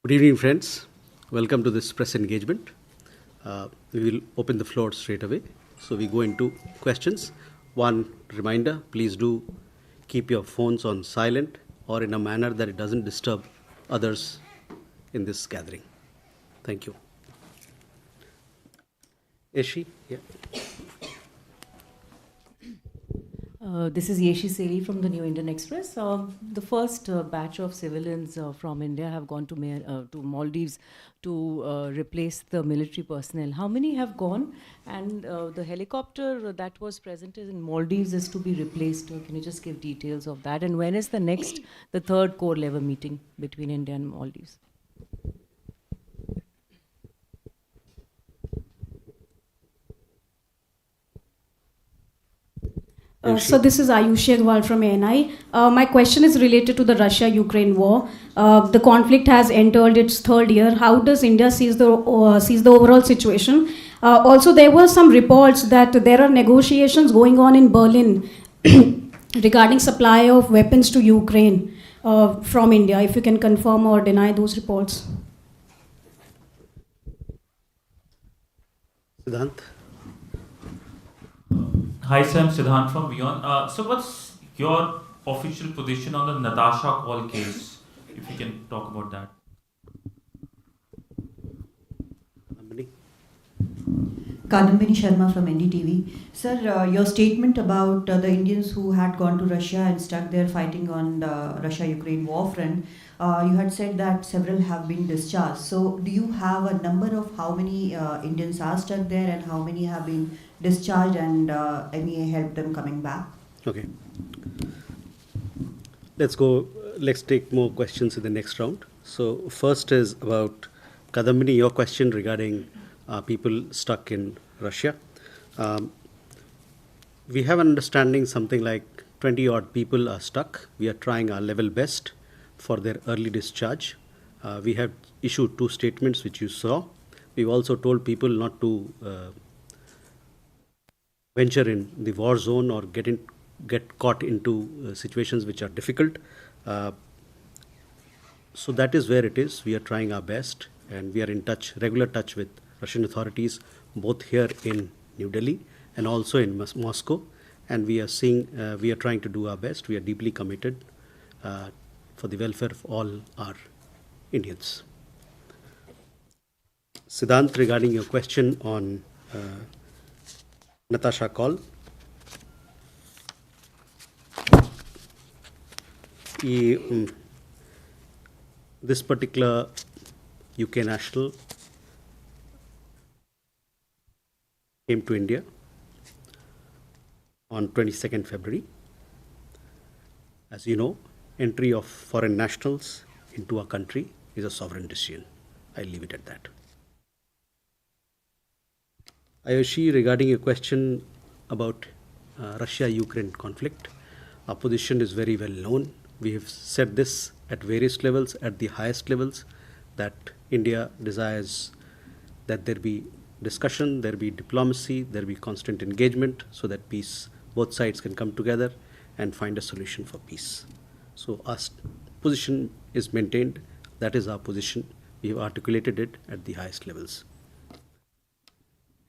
Good evening, friends. Welcome to this press engagement. We will open the floor straight away. So we go into questions. One reminder, please do keep your phones on silent or in a manner that it doesn't disturb others in this gathering. Thank you. Yeshi? Yeah. This is Yeshi Seli from the New Indian Express. The first batch of civilians from India have gone to Maldives to replace the military personnel. How many have gone? And the helicopter that was present in Maldives is to be replaced. Can you just give details of that? And when is the third core level meeting between India and Maldives? So this is Ayushi Agrawal from ANI. My question is related to the Russia-Ukraine war. The conflict has entered its third year. How does India sees the overall situation? Also, there were some reports that there are negotiations going on in Berlin regarding supply of weapons to Ukraine from India. If you can confirm or deny those reports. Siddhant? Hi, Sam. Siddhant from Beyond. So what's your official position on the Natasha call case? If you can talk about that. Kadambini Sharma from NDTV. Sir, your statement about the Indians who had gone to Russia and stuck there fighting on the Russia-Ukraine war front, you had said that several have been discharged. So do you have a number of how many Indians are stuck there and how many have been discharged and MEA helped them coming back? Okay. Let's take more questions in the next round. So first is about Kadambini, your question regarding people stuck in Russia. We have an understanding something like 20 odd people are stuck. We are trying our level best for their early discharge. We have issued 2 statements which you saw. We've also told people not to venture in the war zone or get caught into situations which are difficult. So that is where it is. We are trying our best and we are in regular touch with Russian authorities, both here in New Delhi and also in Moscow. And we are trying to do our best. We are deeply committed for the welfare of all our Indians. Siddhant, regarding your question on Natasha call. This particular UK national came to India on 22nd February. As you know, entry of foreign nationals into our country is a sovereign decision. I'll leave it at that. Ayushi, regarding your question about Russia-Ukraine conflict, our position is very well known. We have said this at various levels, at the highest levels, that India desires that there be discussion, there be diplomacy, there be constant engagement so that both sides can come together and find a solution for peace. So our position is maintained. That is our position. We have articulated it at the highest levels.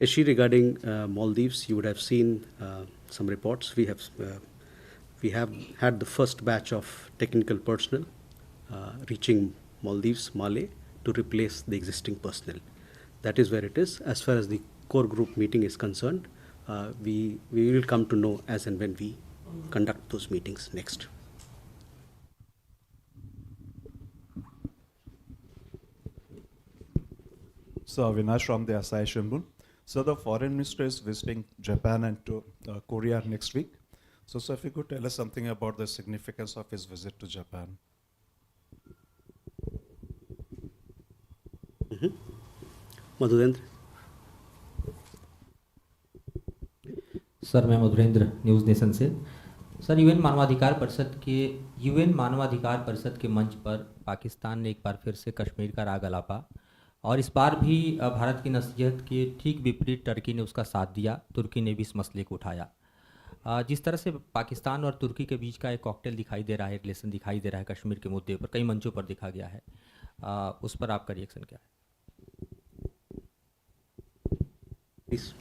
Yeshi, regarding Maldives, you would have seen some reports. We have had the first batch of technical personnel reaching Maldives, Malé, to replace the existing personnel. That is where it is. As far as the core group meeting is concerned, we will come to know as and when we conduct those meetings next. So Avinash from the Asahi Shimbun. So the foreign minister is visiting Japan and Korea next week. So if you could tell us something about the significance of his visit to Japan. Madhurendra. Sir मैं Madhurendra news nation से। Sir UN मानवाधिकार परिषद के मंच पर पाकिस्तान ने एक बार फिर से कश्मीर का राग अलापा और इस बार भी भारत की नसीहत के ठीक विपरीत टर्की ने उसका साथ दिया। तुर्की ने भी इस मसले को उठाया। जिस तरह से पाकिस्तान और तुर्की के बीच का एक कॉकटेल दिखाई दे रहा है, रिलेशन दिखाई दे रहा है कश्मीर के मुद्दे पर, कई मंचों पर देखा गया है। उस पर आपका रिएक्शन क्या है? Please.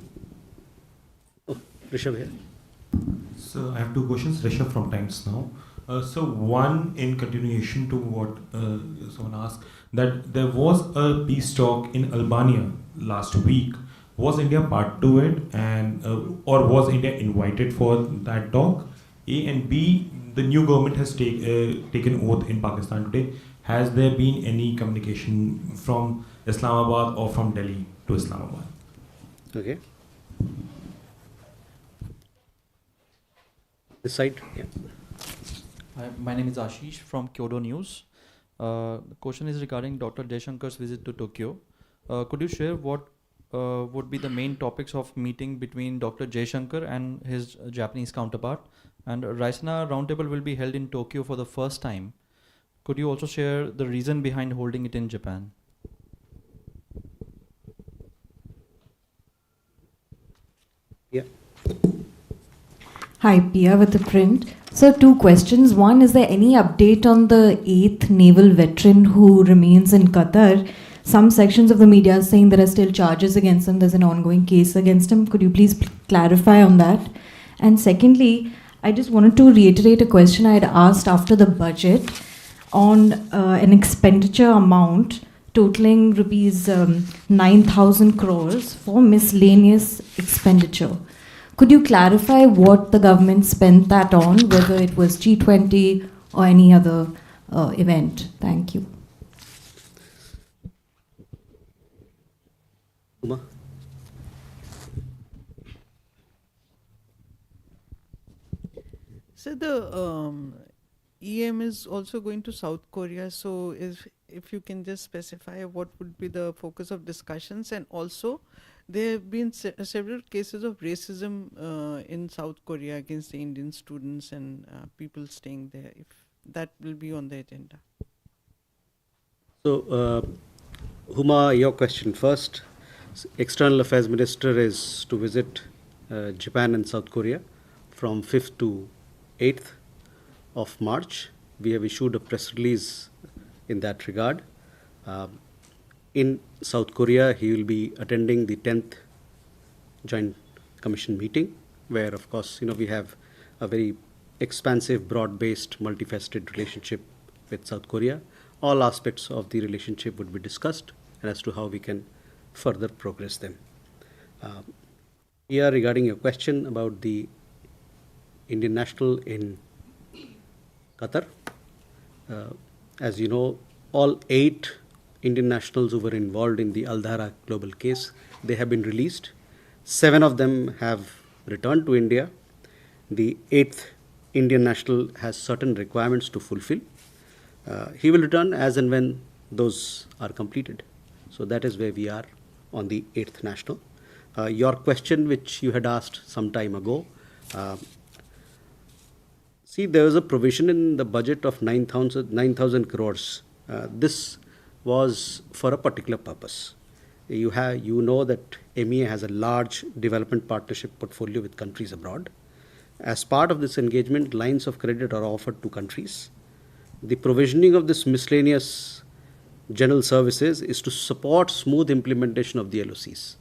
Oh, Rishabh here. So I have two questions. Rishabh from Times Now. So one in continuation to what someone asked, that there was a peace talk in Albania last week. Was India part to it, and or was India invited for that talk? A, and B, the new government has taken oath in Pakistan today. Has there been any communication from Islamabad or from Delhi to Islamabad? Okay. This side, yeah. Hi, my name is Ashish from Kyodo News. The question is regarding Dr. Jaishankar's visit to Tokyo. Could you share what would be the main topics of meeting between Dr. Jaishankar and his Japanese counterpart? And Raisina Roundtable will be held in Tokyo for the first time. Could you also share the reason behind holding it in Japan? Yeah. Hi, Pia with ThePrint. So, two questions. One, is there any update on the 8th naval veteran who remains in Qatar? Some sections of the media are saying there are still charges against him. There's an ongoing case against him. Could you please clarify on that? And secondly, I just wanted to reiterate a question I had asked after the budget on an expenditure amount totaling rupees 9,000 crores for miscellaneous expenditure. Could you clarify what the government spent that on, whether it was G20 or any other event? Thank you. Uma? So the EM is also going to South Korea. So if you can just specify what would be the focus of discussions, and also there have been several cases of racism in South Korea against the Indian students and people staying there. If that will be on the agenda. So, Huma, your question first. External Affairs Minister is to visit Japan and South Korea from 5th to 8th of March. We have issued a press release in that regard. In South Korea, he will be attending the 10th Joint Commission meeting, where, of course, we have a very expansive, broad-based, multifaceted relationship with South Korea. All aspects of the relationship would be discussed, and as to how we can further progress them. Here, regarding your question about the Indian national in Qatar, as you know, all 8 Indian nationals who were involved in the Al Dhara global case, they have been released. 7 of them have returned to India. The 8th Indian national has certain requirements to fulfill. He will return as and when those are completed. So that is where we are on the 8th national. Your question, which you had asked some time ago, see, there was a provision in the budget of 9,000 crores. This was for a particular purpose. You know that MEA has a large development partnership portfolio with countries abroad. As part of this engagement, lines of credit are offered to countries. The provisioning of this miscellaneous general services is to support smooth implementation of the LOCs.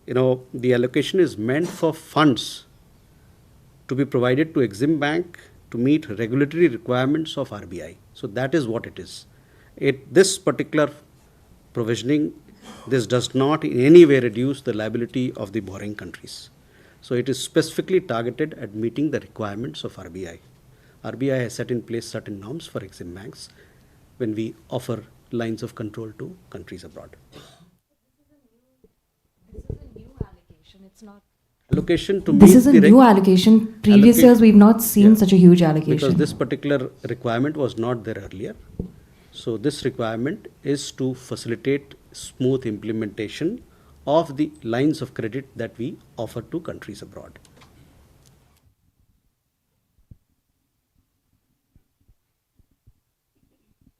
The allocation is meant for funds to be provided to Exim Bank to meet regulatory requirements of RBI. So that is what it is. This particular provisioning, this does not in any way reduce the liability of the borrowing countries. So it is specifically targeted at meeting the requirements of RBI. RBI has set in place certain norms for Exim banks when we offer lines of control to countries abroad. This is a new allocation. It's not. Allocation to This meet is a new allocation. Previous years, we've not seen such a huge allocation. Because this particular requirement was not there earlier. So this requirement is to facilitate smooth implementation of the lines of credit that we offer to countries abroad.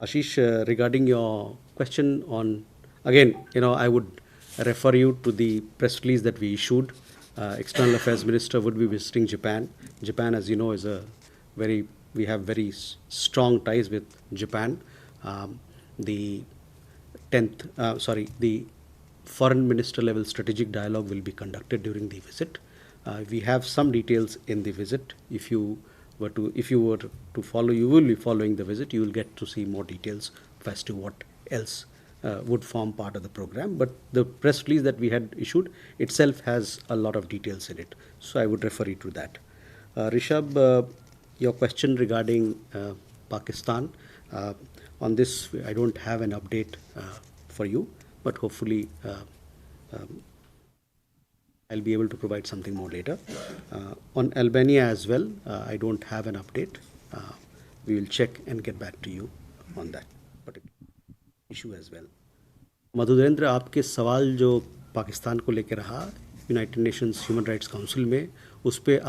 Ashish, regarding your question on, again, I would refer you to the press release that we issued. External Affairs Minister would be visiting Japan. Japan, as you know, is we have very strong ties with Japan. the 10th, the foreign minister level strategic dialogue will be conducted during the visit. We have some details in the visit. If you were to follow, you will be following the visit, you will get to see more details as to what else would form part of the program. But the press release that we had issued itself has a lot of details in it. So I would refer you to that. Rishabh, your question regarding Pakistan, on this I don't have an update for you, but hopefully I'll be able to provide something more later. On Albania as well, I don't have an update. We will check and get back to you on that particular issue as well. Madhurendra, आपके सवाल जो पाकिस्तान को लेकर रहा United Nations human rights council में, उस पर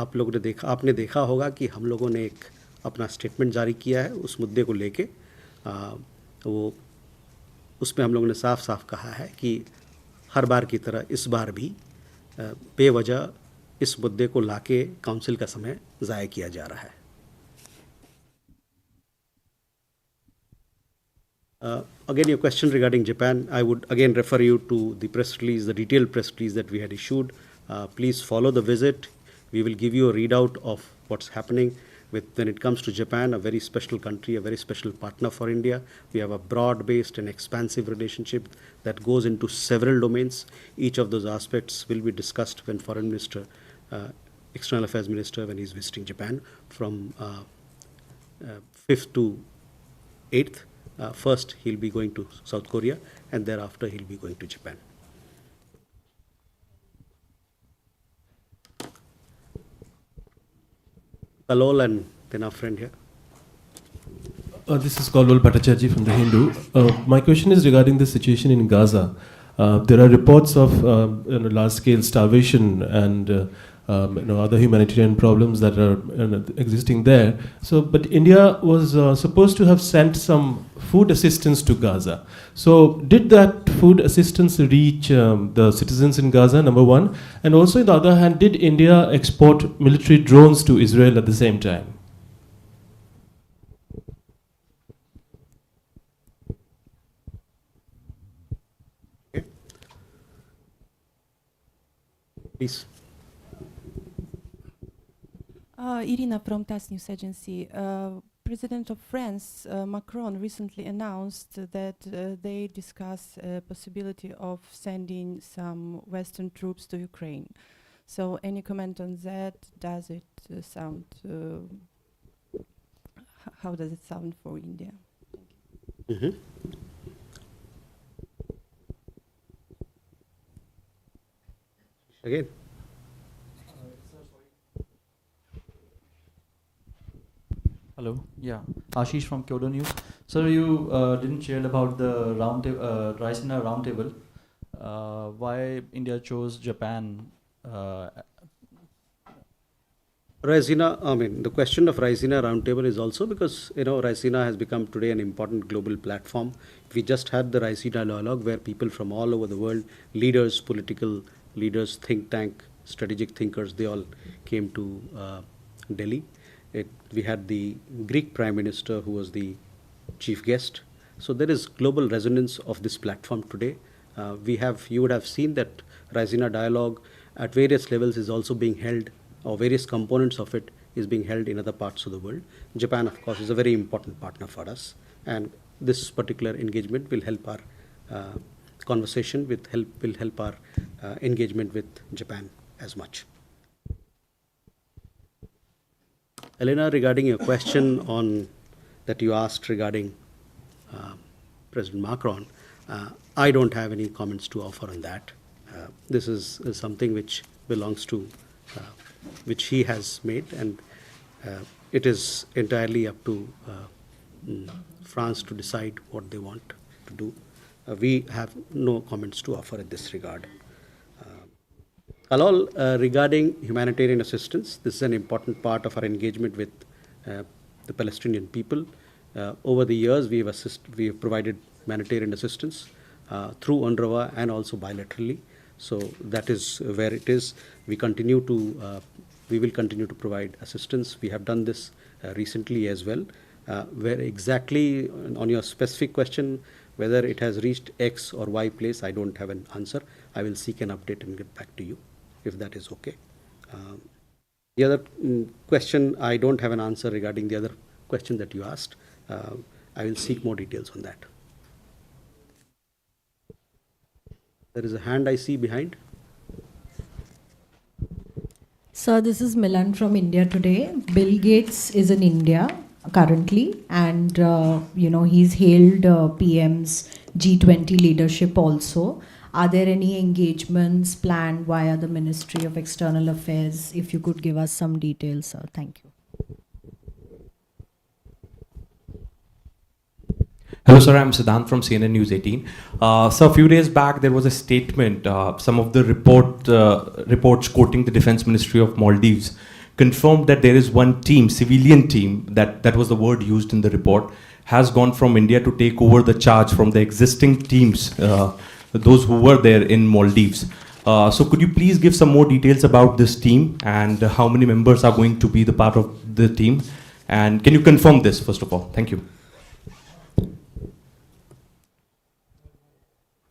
आपने देखा होगा कि हम लोगों ने एक अपना स्टेटमेंट जारी किया है उस मुद्दे को लेके। वो उसमें हम लोगों ने साफ साफ कहा है कि हर बार की तरह इस बार भी बेवजह इस मुद्दे को लाके काउंसिल का समय ज़ाया किया जा रहा है। Again, your question regarding Japan, I would again refer you to the press release, the detailed press release that we had issued. Please follow the visit. We will give you a readout of what's happening when it comes to Japan, a very special country, a very special partner for India. We have a broad-based and expansive relationship that goes into several domains. Each of those aspects will be discussed when Foreign Minister, External Affairs Minister, when he's visiting Japan from 5th to 8th. First, he'll be going to South Korea, and thereafter he'll be going to Japan. Kalol and then our friend here. This is Kalol Bhattacharjee from The Hindu. My question is regarding the situation in Gaza. There are reports of large-scale starvation and other humanitarian problems that are existing there. So, but India was supposed to have sent some food assistance to Gaza. So, did that food assistance reach the citizens in Gaza, number one? And also, on the other hand, did India export military drones to Israel at the same time? Please. Irina from TASS News Agency. President of France, Macron, recently announced that they discuss a possibility of sending some Western troops to Ukraine. So, any comment on that? Does it sound? How does it sound for India? Mm-hmm. Again. Hello, yeah, Ashish from Kyoto News. Sir, you didn't share about the Raisina roundtable. Why India chose Japan? Raisina, the question of Raisina roundtable is also because Raisina has become today an important global platform. We just had the Raisina dialogue where people from all over the world, leaders, political leaders, think tank, strategic thinkers, they all came to Delhi. We had the Greek Prime Minister who was the chief guest. So there is global resonance of this platform today. You would have seen that Raisina dialogue at various levels is also being held, or various components of it is being held in other parts of the world. Japan, of course, is a very important partner for us, and this particular engagement will help our conversation, will help our engagement with Japan as much. Elena, regarding your question that you asked regarding President Macron, I don't have any comments to offer on that. This is something which belongs to, which he has made, and it is entirely up to France to decide what they want to do. We have no comments to offer in this regard. Kalol, regarding humanitarian assistance, this is an important part of our engagement with the Palestinian people. Over the years, we have provided humanitarian assistance through UNRWA and also bilaterally. So that is where it is. We will continue to provide assistance. We have done this recently as well. Where exactly, on your specific question, Whether it has reached X or Y place, I don't have an answer. I will seek an update and get back to you, if that is okay. The other question, I don't have an answer regarding the other question that you asked. I will seek more details on that. There is a hand I see behind. Sir, this is Milan from India Today. Bill Gates is in India currently, and he's hailed PM's G20 leadership also. Are there any engagements planned via the Ministry of External Affairs? If you could give us some details, sir. Thank you. Hello, sir. I'm Siddhant from CNN News 18. So a few days back, there was a statement. Some of the reports quoting the Defense Ministry of Maldives confirmed that there is one team, civilian team, that was the word used in the report, has gone from India to take over the charge from the existing teams, those who were there in Maldives. So could you please give some more details about this team and how many members are going to be the part of the team? And can you confirm this, first of all? Thank you.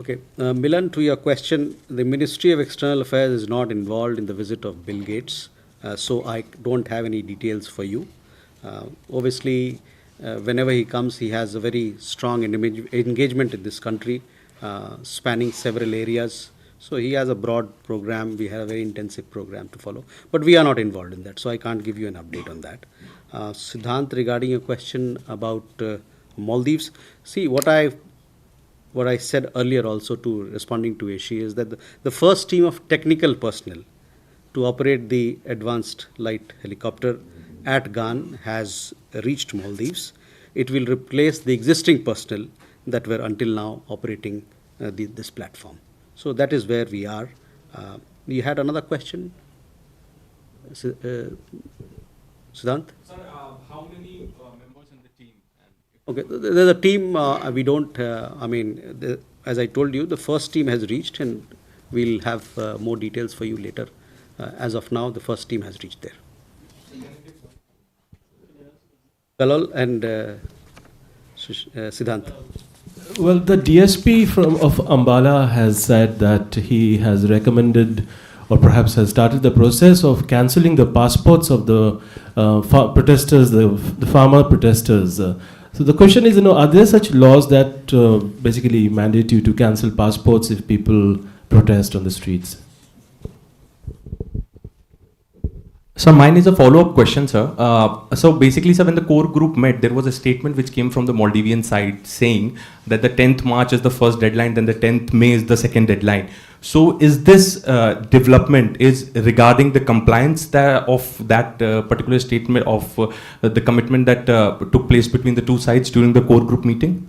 Okay, Milan, to your question, the Ministry of External Affairs is not involved in the visit of Bill Gates, so I don't have any details for you. Obviously, whenever he comes, he has a very strong engagement in this country, spanning several areas. So he has a broad program. We have a very intensive program to follow, but we are not involved in that, so I can't give you an update on that. Siddhant, regarding your question about Maldives, see what I said earlier also to responding to Ashi is that the first team of technical personnel to operate the advanced light helicopter at GAN has reached Maldives. It will replace the existing personnel that were until now operating this platform. So that is where we are. You had another question, Siddhant? Sir, how many members in the team? Okay, there's a team, we don't, as I told you, the first team has reached and we'll have more details for you later. As of now, the first team has reached there. Kalol and Siddhant. Well, the DSP of Ambala has said that he has recommended or perhaps has started the process of cancelling the passports of the protesters, the farmer protesters. So the question is, are there such laws that basically mandate you to cancel passports if people protest on the streets? So mine is a follow-up question, sir. So basically, sir, when the core group met, there was a statement which came from the Maldivian side saying that the 10th March is the first deadline, then the 10th May is the second deadline. So is this development is regarding the compliance of that particular statement of the commitment that took place between the two sides during the core group meeting?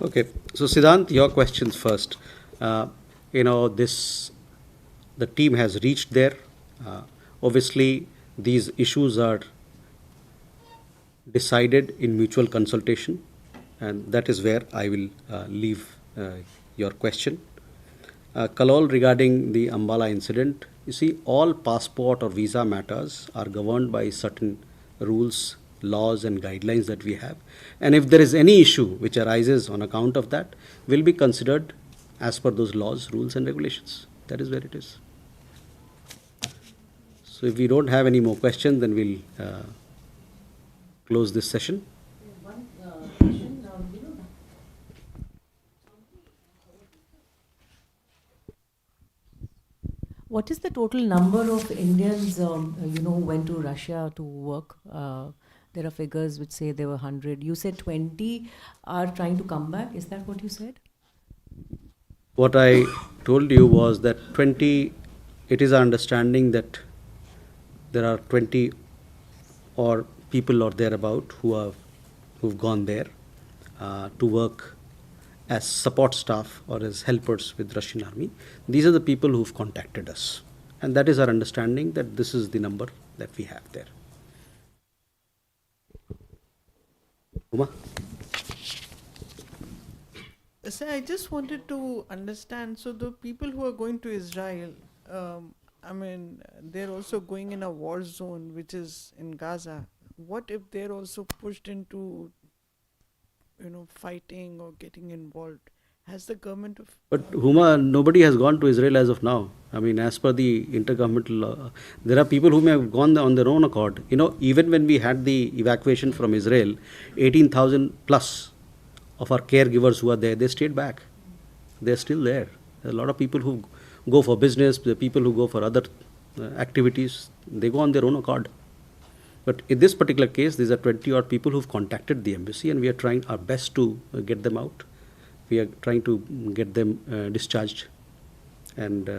Okay, so Siddhant, your questions first. The team has reached there. Obviously, these issues are decided in mutual consultation, and that is where I will leave your question. Kalol, regarding the Ambala incident, you see, all passport or visa matters are governed by certain rules, laws and guidelines that we have. And if there is any issue which arises on account of that, will be considered as per those laws, rules and regulations. That is where it is. So if we don't have any more questions, then we'll close this session. One question, what is the total number of Indians, who went to Russia to work? There are figures which say there were 100. You said 20 are trying to come back. Is that what you said? What I told you was that 20, it is our understanding that there are 20 or people or thereabout who've gone there to work as support staff or as helpers with Russian army. These are the people who've contacted us, and that is our understanding that this is the number that we have there. Uma? So I just wanted to understand, so the people who are going to Israel, they're also going in a war zone which is in Gaza. What if they're also pushed into fighting or getting involved. Has the government of... But Huma, nobody has gone to Israel as of now. I mean, as per the intergovernmental law, there are people who may have gone on their own accord. Even when we had the evacuation from Israel, 18,000 plus of our caregivers who are there, they stayed back. They're still there. There are a lot of people who go for business, the people who go for other activities, they go on their own accord. But in this particular case, these are 20 odd people who've contacted the embassy, and we are trying our best to get them out. We are trying to get them discharged and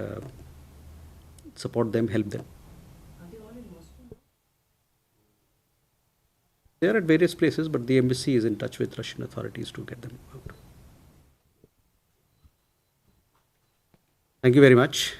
support them, help them. They are at various places, but the embassy is in touch with Russian authorities to get them out. Thank you very much.